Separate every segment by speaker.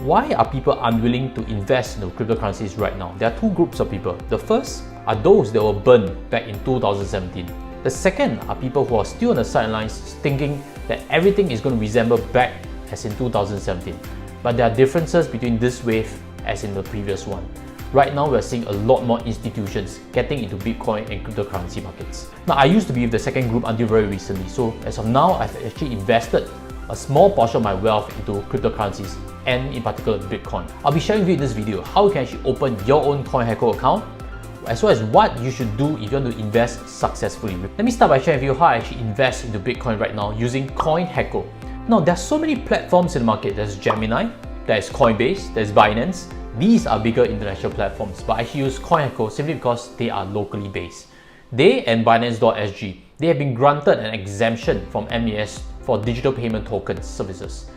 Speaker 1: Why are people unwilling to invest in the cryptocurrencies right now? There are two groups of people. The first are those that were burned back in 2017. The second are people who are still on the sidelines thinking that everything is going to resemble back as in 2017. But there are differences between this wave as in the previous one. Right now, we're seeing a lot more institutions getting into Bitcoin and cryptocurrency markets. Now, I used to be with the second group until very recently. So as of now, I've actually invested a small portion of my wealth into cryptocurrencies and in particular Bitcoin. I'll be sharing with you in this video how you can actually open your own Coinhako account, as well as what you should do if you want to invest successfully. Let me start by sharing with you how I actually invest into Bitcoin right now using Coinhako. Now, there's so many platforms in the market. There's Gemini, there's Coinbase, there's Binance. These are bigger international platforms, but I actually use Coinhako simply because they are locally based. They and binance.sg, they have been granted an exemption from MAS for digital payment token services.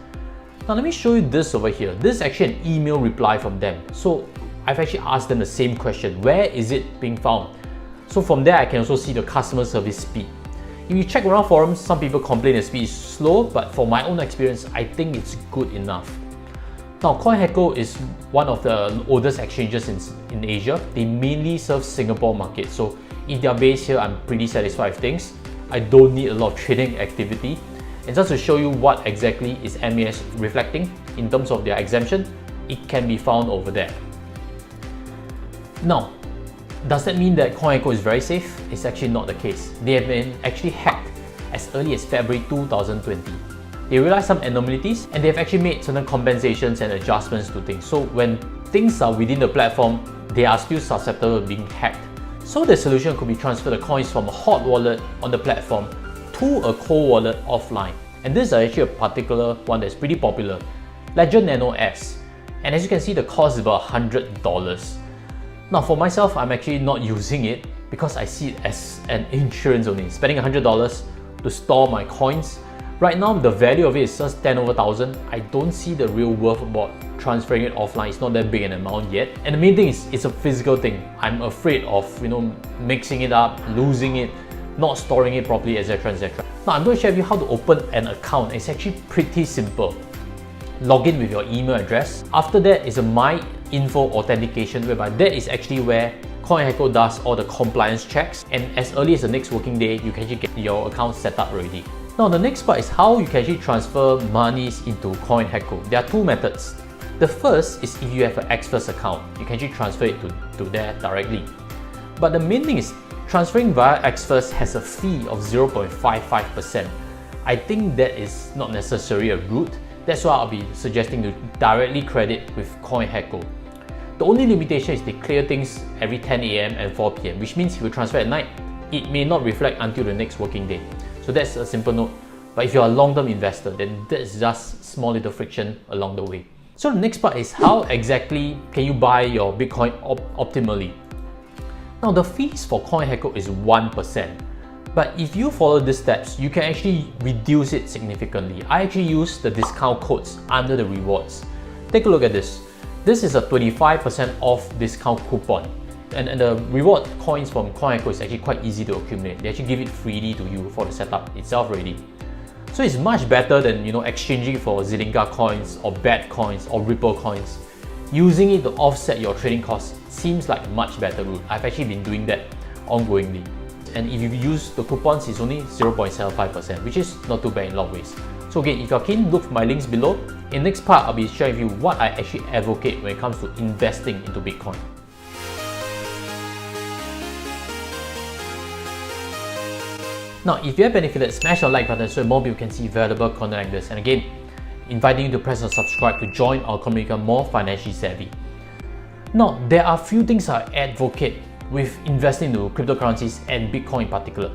Speaker 1: Now let me show you this over here. This is actually an email reply from them. So I've actually asked them the same question. Where is it being found? So from there, I can also see the customer service speed. If you check around forums, some people complain the speed is slow, but for my own experience, I think it's good enough. Now, Coinhako is one of the oldest exchanges in Asia. They mainly serve Singapore market. So if they are based here, I'm pretty satisfied with things. I don't need a lot of trading activity. And just to show you what exactly is MAS reflecting in terms of their exemption, it can be found over there. Now, does that mean that Coinhako is very safe? It's actually not the case. They have been actually hacked as early as February 2020. They realized some anomalies and they've actually made certain compensations and adjustments to things. So when things are within the platform, they are still susceptible to being hacked. So the solution could be transfer the coins from a hot wallet on the platform to a cold wallet offline. And this is actually a particular one that's pretty popular, Ledger Nano S. And as you can see, the cost is about $100. Now for myself, I'm actually not using it because I see it as an insurance only. Spending $100 to store my coins. Right now, the value of it is just 10 over 1,000. I don't see the real worth about transferring it offline. It's not that big an amount yet. And the main thing is, it's a physical thing. I'm afraid of, mixing it up, losing it, not storing it properly, etc, etc. Now, I'm going to share with you how to open an account. It's actually pretty simple. Log in with your email address. After that is a My Info authentication, whereby that is actually where Coinhako does all the compliance checks. And as early as the next working day, you can actually get your account set up already. Now, the next part is how you can actually transfer monies into Coinhako. There are two methods. The first is if you have an Xfirst account, you can actually transfer it to there directly. But the main thing is transferring via Xfirst has a fee of 0.55%. I think that is not necessarily a route. That's why I'll be suggesting to directly credit with Coinhako. The only limitation is they clear things every 10 AM and 4 PM, which means if you transfer at night, it may not reflect until the next working day. So that's a simple note. But if you're a long-term investor, then that's just small little friction along the way. So the next part is how exactly can you buy your Bitcoin optimally? Now the fees for Coinhako is 1%. But if you follow these steps, you can actually reduce it significantly. I actually use the discount codes under the rewards. Take a look at this. This is a 25% off discount coupon. And the reward coins from Coinhako is actually quite easy to accumulate. They actually give it freely to you for the setup itself already. So it's much better than exchanging for Zilinga coins or BAT coins or Ripple coins. Using it to offset your trading costs seems like a much better route. I've actually been doing that ongoingly. And if you use the coupons, it's only 0.75%, which is not too bad in a lot of ways. So again, if you're keen, look for my links below. In the next part, I'll be sharing with you what I actually advocate when it comes to investing into Bitcoin. Now, if you have benefited, smash the like button so more people can see valuable content like this. And again, inviting you to press the subscribe to join our community become more financially savvy. Now, there are few things I advocate with investing into cryptocurrencies and Bitcoin in particular.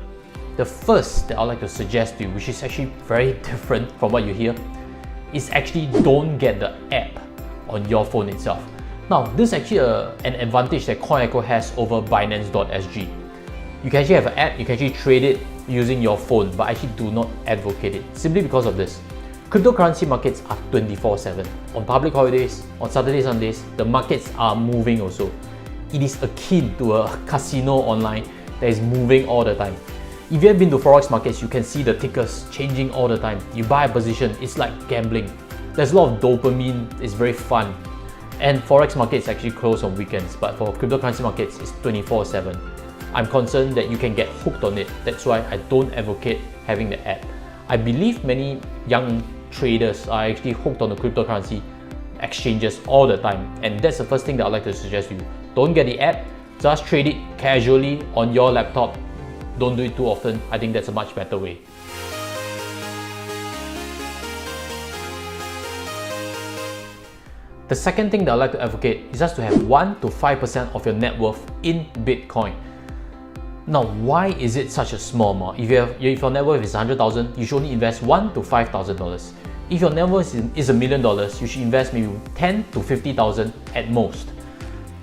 Speaker 1: The first that I'd like to suggest to you, which is actually very different from what you hear, is actually don't get the app on your phone itself. Now, this is actually an advantage that Coinhako has over binance.sg. You can actually have an app, you can actually trade it using your phone, but I actually do not advocate it simply because of this. Cryptocurrency markets are 24/7. On public holidays, on Saturdays, Sundays, the markets are moving also. It is akin to a casino online that is moving all the time. If you have been to Forex markets, you can see the tickers changing all the time. You buy a position, it's like gambling. There's a lot of dopamine, it's very fun. And Forex markets actually close on weekends, but for cryptocurrency markets, it's 24/7. I'm concerned that you can get hooked on it. That's why I don't advocate having the app. I believe many young traders are actually hooked on the cryptocurrency exchanges all the time. And that's the first thing that I'd like to suggest to you. Don't get the app, just trade it casually on your laptop. Don't do it too often. I think that's a much better way. The second thing that I'd like to advocate is just to have 1 to 5% of your net worth in Bitcoin. Now, why is it such a small amount? If your net worth is $100,000, you should only invest $1,000 to $5,000. If your net worth is $1 million, you should invest maybe $10,000 to $50,000 at most.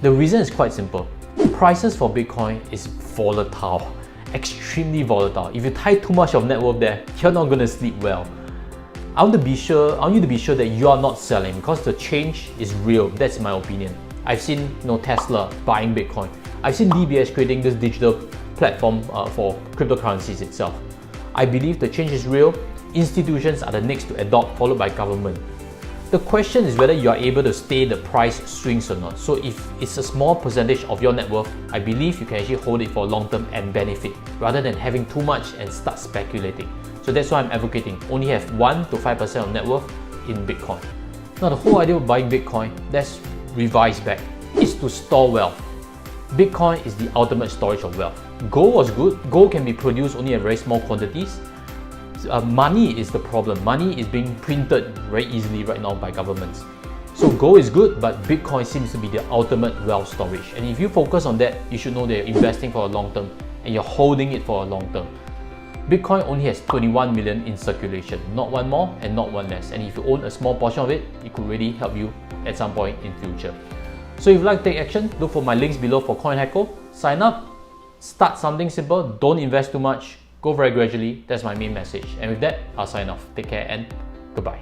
Speaker 1: The reason is quite simple. Prices for Bitcoin is volatile, extremely volatile. If you tie too much of net worth there, you're not going to sleep well. I want you to be sure that you are not selling because the change is real. That's my opinion. I've seen Tesla buying Bitcoin. I've seen DBS creating this digital platform for cryptocurrencies itself. I believe the change is real. Institutions are the next to adopt, followed by government. The question is whether you are able to stay the price swings or not. So if it's a small percentage of your net worth, I believe you can actually hold it for long term and benefit rather than having too much and start speculating. So that's why I'm advocating only have 1 to 5% of net worth in Bitcoin. Now the whole idea of buying Bitcoin, let's revise back, is to store wealth. Bitcoin is the ultimate storage of wealth. Gold was good. Gold can be produced only in very small quantities. Money is the problem. Money is being printed very easily right now by governments. So gold is good, but Bitcoin seems to be the ultimate wealth storage. And if you focus on that, you should know that you're investing for a long term and you're holding it for a long term. Bitcoin only has 21 million in circulation, not one more and not one less. And if you own a small portion of it, it could really help you at some point in future. So if you'd like to take action, look for my links below for Coinhako. Sign up, start something simple, don't invest too much, go very gradually. That's my main message. And with that, I'll sign off. Take care and goodbye.